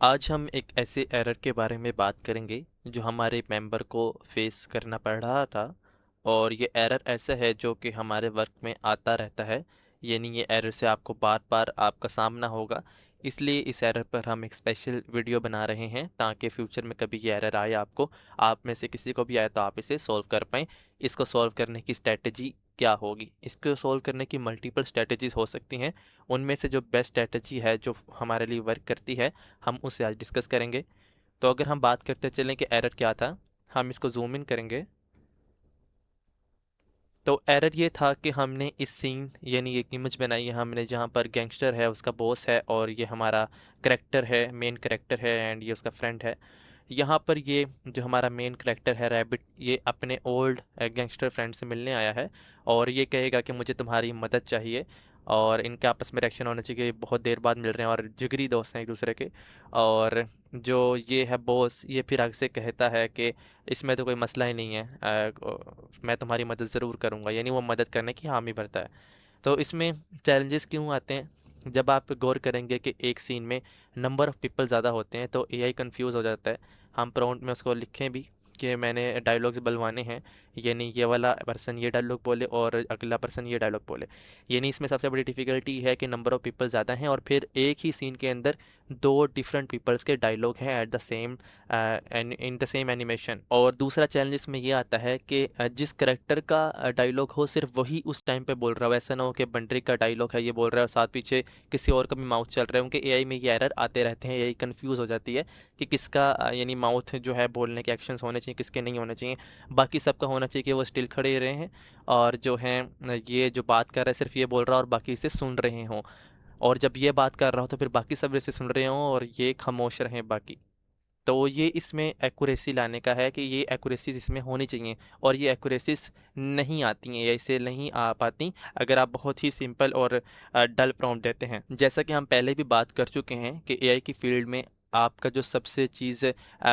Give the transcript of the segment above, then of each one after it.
आज हम एक ऐसे एरर के बारे में बात करेंगे जो हमारे मेंबर को फेस करना पड़ रहा था। और ये एरर ऐसा है जो कि हमारे वर्क में आता रहता है। यानी ये एरर से आपको बार बार आपका सामना होगा। इसलिए इस एरर पर हम एक स्पेशल वीडियो बना रहे हैं ताकि फ्यूचर में कभी ये एरर आए आपको, आप में से किसी को भी आए तो आप इसे सॉल्व कर पाएँ। इसको सॉल्व करने की स्ट्रैटेजी क्या होगी? इसको सॉल्व करने की मल्टीपल स्ट्रैटेजीज़ हो सकती हैं। उनमें से जो बेस्ट स्ट्रैटेजी है जो हमारे लिए वर्क करती है, हम उसे आज डिस्कस करेंगे। तो अगर हम बात करते चलें कि एरर क्या था, हम इसको ज़ूम इन करेंगे। तो एरर ये था कि हमने इस सीन यानी एक इमेज बनाई है हमने जहाँ पर गैंगस्टर है, उसका बॉस है और ये हमारा करेक्टर है, मेन करेक्टर है एंड ये उसका फ्रेंड है। यहाँ पर ये जो हमारा मेन करेक्टर है रैबिट, ये अपने ओल्ड गैंगस्टर फ्रेंड से मिलने आया है और ये कहेगा कि मुझे तुम्हारी मदद चाहिए। और इनके आपस में रिएक्शन होना चाहिए कि बहुत देर बाद मिल रहे हैं और जिगरी दोस्त हैं एक दूसरे के। और जो ये है बॉस, ये फिर आगे से कहता है कि इसमें तो कोई मसला ही नहीं है, मैं तुम्हारी मदद ज़रूर करूँगा, यानी वो मदद करने की हामी भरता है। तो इसमें चैलेंजेस क्यों आते हैं? जब आप गौर करेंगे कि एक सीन में नंबर ऑफ़ पीपल ज़्यादा होते हैं तो एआई कंफ्यूज हो जाता है। हम प्रॉम्प्ट में उसको लिखें भी कि मैंने डायलॉग्स बुलवाने हैं, यानी ये वाला पर्सन ये डायलॉग बोले और अगला पर्सन ये डायलॉग बोले। यानी इसमें सबसे बड़ी डिफ़िकल्टी है कि नंबर ऑफ़ पीपल ज़्यादा हैं और फिर एक ही सीन के अंदर दो डिफरेंट पीपल्स के डायलॉग हैं at the same in the same animation. और दूसरा चैलेंज इसमें ये आता है कि जिस करेक्टर का डायलॉग हो सिर्फ वही उस टाइम पे बोल रहा हो। ऐसा ना हो कि बंडरी का डायलॉग है ये बोल रहा है और साथ पीछे किसी और का भी माउथ चल रहा है। उनके एआई में ये एरर आते रहते हैं, एआई कंफ्यूज हो जाती है कि किसका यानी माउथ जो है बोलने के एक्शंस होने चाहिए, किसके नहीं होने चाहिए। बाकी सबका होना चाहिए कि वो स्टिल खड़े रहे हैं और जो है ये जो बात कर रहा है सिर्फ ये बोल रहा है और बाकी इसे सुन रहे हों। और जब ये बात कर रहा हो तो फिर बाकी सब इसे सुन रहे हों और ये खामोश रहें बाकी। तो ये इसमें एक्यूरेसी लाने का है कि ये एक्यूरेसीज़ इसमें होनी चाहिए और ये एक्यूरेसीज़ नहीं आती हैं, या इससे नहीं आ पाती अगर आप बहुत ही सिंपल और डल प्रॉम्प्ट देते हैं। जैसा कि हम पहले भी बात कर चुके हैं कि एआई की फ़ील्ड में आपका जो सबसे चीज़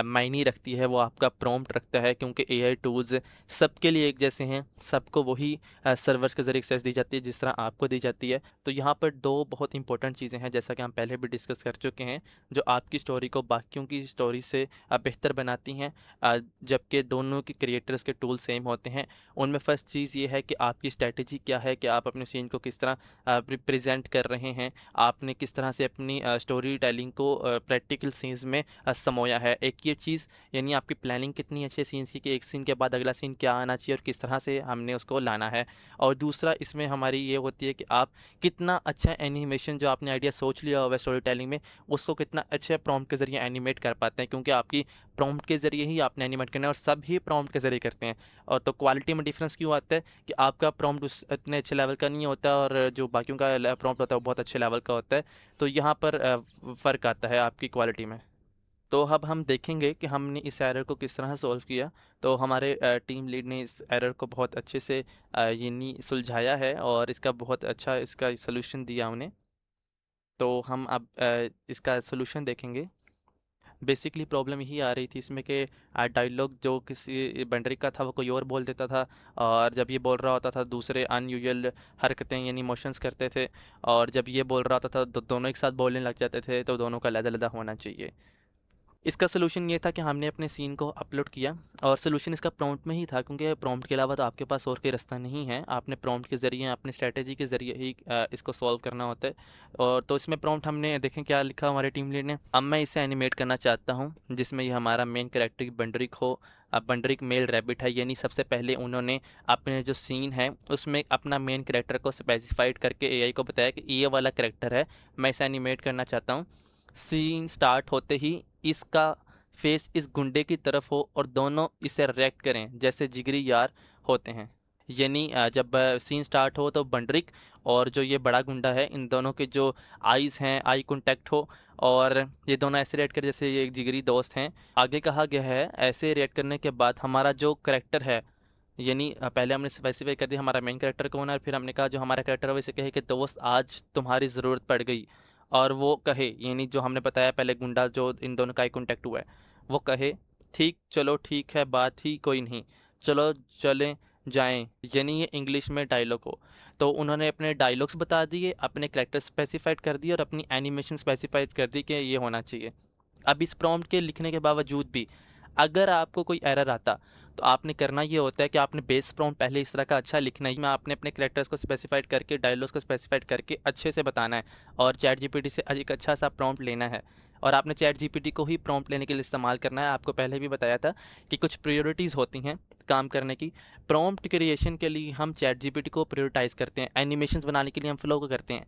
मायने रखती है वो आपका प्रॉम्प्ट रखता है, क्योंकि एआई टूल्स सबके लिए एक जैसे हैं, सबको वही सर्वर्स के ज़रिए एक्सेस दी जाती है जिस तरह आपको दी जाती है। तो यहाँ पर दो बहुत इंपॉर्टेंट चीज़ें हैं जैसा कि हम पहले भी डिस्कस कर चुके हैं, जो आपकी स्टोरी को बाकियों की स्टोरी से बेहतर बनाती हैं। जबकि दोनों के क्रिएटर्स के टूल सेम होते हैं। उनमें फर्स्ट चीज़ ये है कि आपकी स्ट्रैटेजी क्या है, कि आप अपने सीन को किस तरह प्रेजेंट कर रहे हैं, आपने किस तरह से अपनी स्टोरी टेलिंग को प्रैक्टिकल सीन्स में समोया है। एक ये चीज़ यानी आपकी प्लानिंग कितनी अच्छी सीन्स की कि एक सीन के बाद अगला सीन क्या आना चाहिए और किस तरह से हमने उसको लाना है। और दूसरा इसमें हमारी ये होती है कि आप कितना अच्छा एनिमेशन जो आपने आइडिया सोच लिया हुआ है स्टोरी टेलिंग में, उसको कितना अच्छे प्रॉम्प्ट के ज़रिए एनिमेट कर पाते हैं, क्योंकि आपकी प्रॉम्प्ट के ज़रिए ही आपने एनिमेट करना है और सब ही प्रॉम्प्ट के ज़रिए करते हैं। और तो क्वालिटी में डिफरेंस क्यों आता है कि आपका प्रॉम्प्ट उस इतने अच्छे लेवल का नहीं होता और जो बाकियों का प्रॉम्प्ट होता है वो बहुत अच्छे लेवल का होता है। तो यहाँ पर फ़र्क आता है आपकी क्वालिटी में। तो अब हम देखेंगे कि हमने इस एरर को किस तरह सॉल्व किया। तो हमारे टीम लीड ने इस एरर को बहुत अच्छे से यानी सुलझाया है और इसका बहुत अच्छा इसका सलूशन दिया उन्हें। तो हम अब इसका सॉल्यूशन देखेंगे। बेसिकली प्रॉब्लम यही आ रही थी इसमें कि डायलॉग जो किसी बंडरी का था वो कोई और बोल देता था, और जब ये बोल रहा होता था दूसरे अनयूजुअल हरकतें यानी इमोशंस करते थे। और जब ये बोल रहा होता था तो दोनों एक साथ बोलने लग जाते थे, तो दोनों का अलग-अलग होना चाहिए। इसका सॉल्यूशन ये था कि हमने अपने सीन को अपलोड किया और सॉल्यूशन इसका प्रॉम्प्ट में ही था, क्योंकि प्रॉम्प्ट के अलावा तो आपके पास और कोई रास्ता नहीं है। आपने प्रॉम्प्ट के ज़रिए अपनी स्ट्रैटेजी के ज़रिए ही इसको सॉल्व करना होता है। और तो इसमें प्रॉम्प्ट हमने देखें क्या लिखा हमारे टीम लीड ने। अब मैं इसे एनिमेट करना चाहता हूँ जिसमें ये हमारा मेन कैरेक्टर बंडरिक हो। अब बंडरिक मेल रैबिट है, यानी सबसे पहले उन्होंने अपने जो सीन है उसमें अपना मेन कैरेक्टर को स्पेसिफाइड करके एआई को बताया कि ये वाला कैरेक्टर है, मैं इसे एनिमेट करना चाहता हूँ। सीन स्टार्ट होते ही इसका फेस इस गुंडे की तरफ हो और दोनों इसे रिएक्ट करें जैसे जिगरी यार होते हैं। यानी जब सीन स्टार्ट हो तो बंडरिक और जो ये बड़ा गुंडा है इन दोनों के जो आईज़ हैं आई कांटेक्ट हो और ये दोनों ऐसे रिएक्ट करें जैसे ये एक जिगरी दोस्त हैं। आगे कहा गया है ऐसे रिएक्ट करने के बाद हमारा जो करेक्टर है, यानी पहले हमने स्पेसिफाई कर दिया हमारा मेन कैरेक्टर कौन है और फिर हमने कहा जो हमारा कैरेक्टर है वो इसे कहे कि दोस्त आज तुम्हारी ज़रूरत पड़ गई। और वो कहे यानी जो हमने बताया पहले गुंडा जो इन दोनों का आई कांटेक्ट हुआ है वो कहे ठीक चलो ठीक है बात ही कोई नहीं, चलो चलें जाएं, यानी ये इंग्लिश में डायलॉग हो। तो उन्होंने अपने डायलॉग्स बता दिए, अपने कैरेक्टर स्पेसिफाइड कर दिए और अपनी एनिमेशन स्पेसिफाइड कर दी कि ये होना चाहिए। अब इस प्रॉम्प्ट के लिखने के बावजूद भी अगर आपको कोई एरर आता तो आपने करना ये होता है कि आपने बेस प्रॉम्प्ट पहले इस तरह का अच्छा लिखना है, में आपने अपने कैरेक्टर्स को स्पेसिफाइड करके डायलॉग्स को स्पेसिफाइड करके अच्छे से बताना है और चैट जीपीटी से एक अच्छा सा प्रॉम्प्ट लेना है। और आपने चैट जीपीटी को ही प्रॉम्प्ट लेने के लिए इस्तेमाल करना है। आपको पहले भी बताया था कि कुछ प्रायोरिटीज़ होती हैं काम करने की। प्रॉम्प्ट क्रिएशन के लिए हम चैट जीपीटी को प्रायोरिटाइज करते हैं, एनिमेशंस बनाने के लिए हम फ्लो को करते हैं।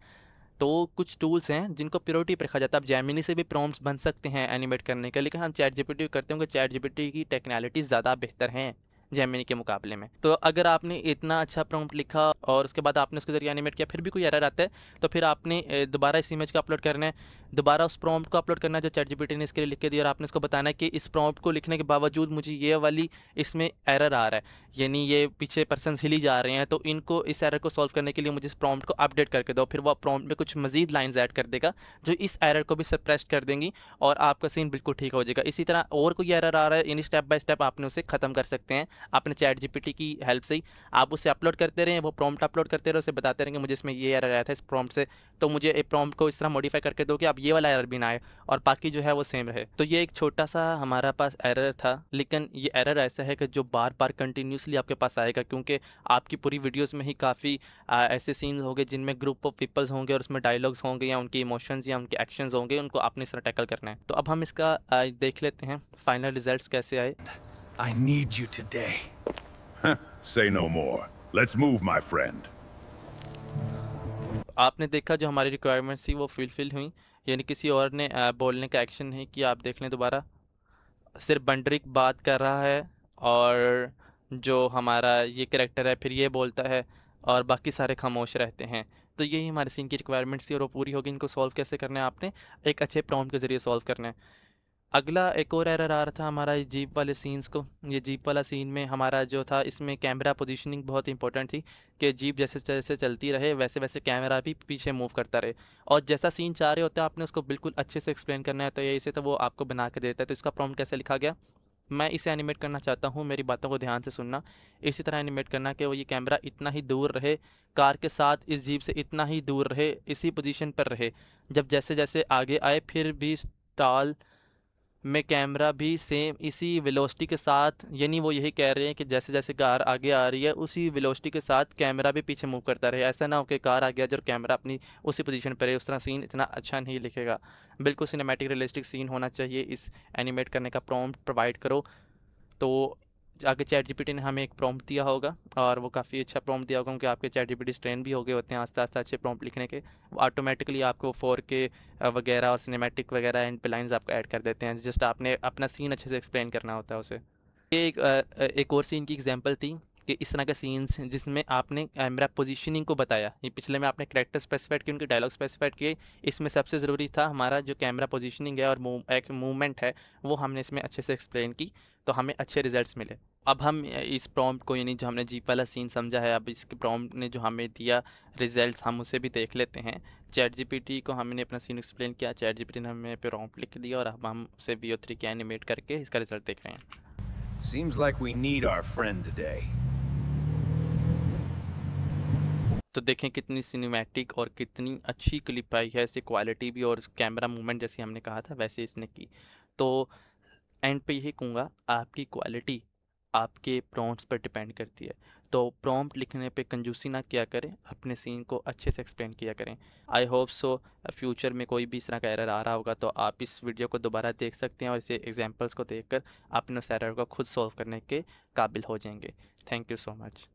तो कुछ टूल्स हैं जिनको प्रायोरिटी पर रखा जाता है। अब जेमिनी से भी प्रॉम्प्ट्स बन सकते हैं एनिमेट करने के, लेकिन हम चैट जीपीटी करते हैं, चैट जीपीटी की टेक्नोलॉजीज ज़्यादा बेहतर हैं जेमिनी के मुकाबले में। तो अगर आपने इतना अच्छा प्रॉम्प्ट लिखा और उसके बाद आपने उसके ज़रिए एनिमेट किया फिर भी कोई एरर आता है, तो फिर आपने दोबारा इस इमेज को अपलोड करना है, दोबारा उस प्रॉम्प्ट को अपलोड करना है जो चैट जीपीटी ने इसके लिए लिख के दिया, और आपने उसको बताना है कि इस प्रॉम्प्ट को लिखने के बावजूद मुझे ये वाली इसमें एरर आ रहा है, यानी ये पीछे पर्सन हिल ही जा रहे हैं, तो इनको इस एरर को सॉल्व करने के लिए मुझे इस प्रॉम्प्ट को अपडेट करके दो। फिर वो प्रॉम्प्ट में कुछ मजीद लाइंस ऐड कर देगा जो इस एरर को भी सप्रेस कर देंगी और आपका सीन बिल्कुल ठीक हो जाएगा। इसी तरह और कोई एरर आ रहा है, यानी स्टेप बाय स्टेप आपने उसे ख़त्म कर सकते हैं अपने चैट जीपीटी की हेल्प से ही। आप उसे अपलोड करते रहें, वो प्रॉम्प्ट अपलोड करते रहे, उसे बताते रहेंगे मुझे इसमें ये एरर आया था इस प्रॉम्प्ट से, तो मुझे एक प्रॉम्प्ट को इस तरह मॉडिफाई करके दो कि अब ये वाला एरर भी ना आए और बाकी जो है वो सेम रहे। तो ये एक छोटा सा हमारा पास एरर था, लेकिन ये एरर ऐसा है कि जो बार बार कंटिन्यूसली आपके पास आएगा, क्योंकि आपकी पूरी वीडियोस में ही काफ़ी ऐसे सीन्स होंगे जिनमें ग्रुप ऑफ पीपल्स होंगे और उसमें डायलॉग्स होंगे या उनके इमोशंस या उनके एक्शंस होंगे, उनको आपने इस तरह टैकल करना है। तो अब हम इसका देख लेते हैं फाइनल रिजल्ट्स कैसे आए। I need you today. Say no more. Let's move, my friend. आपने देखा जो हमारी रिक्वायरमेंट्स थी वो फुलफिल हुई, यानी किसी और ने बोलने का एक्शन नहीं किया। आप देख लें दोबारा, सिर्फ बंडरिक बात कर रहा है और जो हमारा ये कैरेक्टर है फिर ये बोलता है और बाकी सारे खामोश रहते हैं। तो यही हमारे सीन की रिक्वायरमेंट्स थी और वो पूरी होगी। इनको सॉल्व कैसे करना है, आपने एक अच्छे प्रॉम्प्ट के ज़रिए सॉल्व करना है। अगला एक और एरर आ रहा था हमारा ये जीप वाले सीन्स को। ये जीप वाला सीन में हमारा जो था, इसमें कैमरा पोजीशनिंग बहुत इंपॉर्टेंट थी कि जीप जैसे जैसे चलती रहे वैसे वैसे कैमरा भी पीछे मूव करता रहे, और जैसा सीन चाह रहे होते हैं आपने उसको बिल्कुल अच्छे से एक्सप्लेन करना है। तो यही से तो वो आपको बना के देता है। तो इसका प्रॉम्प्ट कैसे लिखा गया, मैं इसे एनिमेट करना चाहता हूँ, मेरी बातों को ध्यान से सुनना। इसी तरह एनिमेट करना कि वो ये कैमरा इतना ही दूर रहे कार के साथ, इस जीप से इतना ही दूर रहे, इसी पोजीशन पर रहे, जब जैसे जैसे आगे आए फिर भी स्टॉल में कैमरा भी सेम इसी वेलोसिटी के साथ, यानी वो यही कह रहे हैं कि जैसे जैसे कार आगे आ रही है उसी वेलोसिटी के साथ कैमरा भी पीछे मूव करता रहे। ऐसा ना हो कि कार आ गया जो कैमरा अपनी उसी पोजीशन पर है। उस तरह सीन इतना अच्छा नहीं लिखेगा। बिल्कुल सिनेमैटिक रियलिस्टिक सीन होना चाहिए। इस एनिमेट करने का प्रॉम्प्ट प्रोवाइड करो। तो आगे चैट जीपीटी ने हमें एक प्रॉम्प्ट दिया होगा और वो काफ़ी अच्छा प्रॉम्प्ट दिया होगा, क्योंकि आपके चैट जीपीटी ट्रेन भी हो गए होते हैं आस्ते आस्ते अच्छे प्रॉम्प्ट लिखने के। वो ऑटोमेटिकली आपको 4K वगैरह और सिनेमैटिक वगैरह एंड पे लाइन्स आपको ऐड कर देते हैं। जस्ट आपने अपना सीन अच्छे से एक्सप्लेन करना होता है उसे। ये एक और सीन की एग्जांपल थी कि इस तरह के सीन्स जिसमें आपने कैमरा पोजीशनिंग को बताया। ये पिछले में आपने कैरेक्टर स्पेसिफाइड किए, उनके डायलॉग स्पेसिफाइड किए। इसमें सबसे ज़रूरी था हमारा जो कैमरा पोजीशनिंग है और एक मूवमेंट है, वो हमने इसमें अच्छे से एक्सप्लेन की, तो हमें अच्छे रिजल्ट्स मिले। अब हम इस प्रॉम्प्ट को, यानी जो हमने जीप वाला सीन समझा है, अब इसके प्रॉम्प्ट ने जो हमें दिया रिजल्ट्स, हम उसे भी देख लेते हैं। चैट जीपीटी को हमने अपना सीन एक्सप्लेन किया, चैट जीपीटी ने हमें प्रॉम्प्ट लिख दिया और अब हम उसे VO3 के एनिमेट करके इसका रिजल्ट देख रहे हैं। Seems like we need our friend today. तो देखें कितनी सिनेमैटिक और कितनी अच्छी क्लिप आई है, ऐसी क्वालिटी भी और कैमरा मूवमेंट जैसे हमने कहा था वैसे इसने की। तो एंड पे यही कहूँगा, आपकी क्वालिटी आपके प्रॉम्प्ट्स पर डिपेंड करती है। तो प्रॉम्प्ट लिखने पे कंजूसी ना किया करें, अपने सीन को अच्छे से एक्सप्लेन किया करें। आई होप सो फ्यूचर में कोई भी इस तरह का एरर आ रहा होगा तो आप इस वीडियो को दोबारा देख सकते हैं और इसे एग्जांपल्स को देखकर अपने उस एरर को खुद सॉल्व करने के काबिल हो जाएंगे। Thank you so much.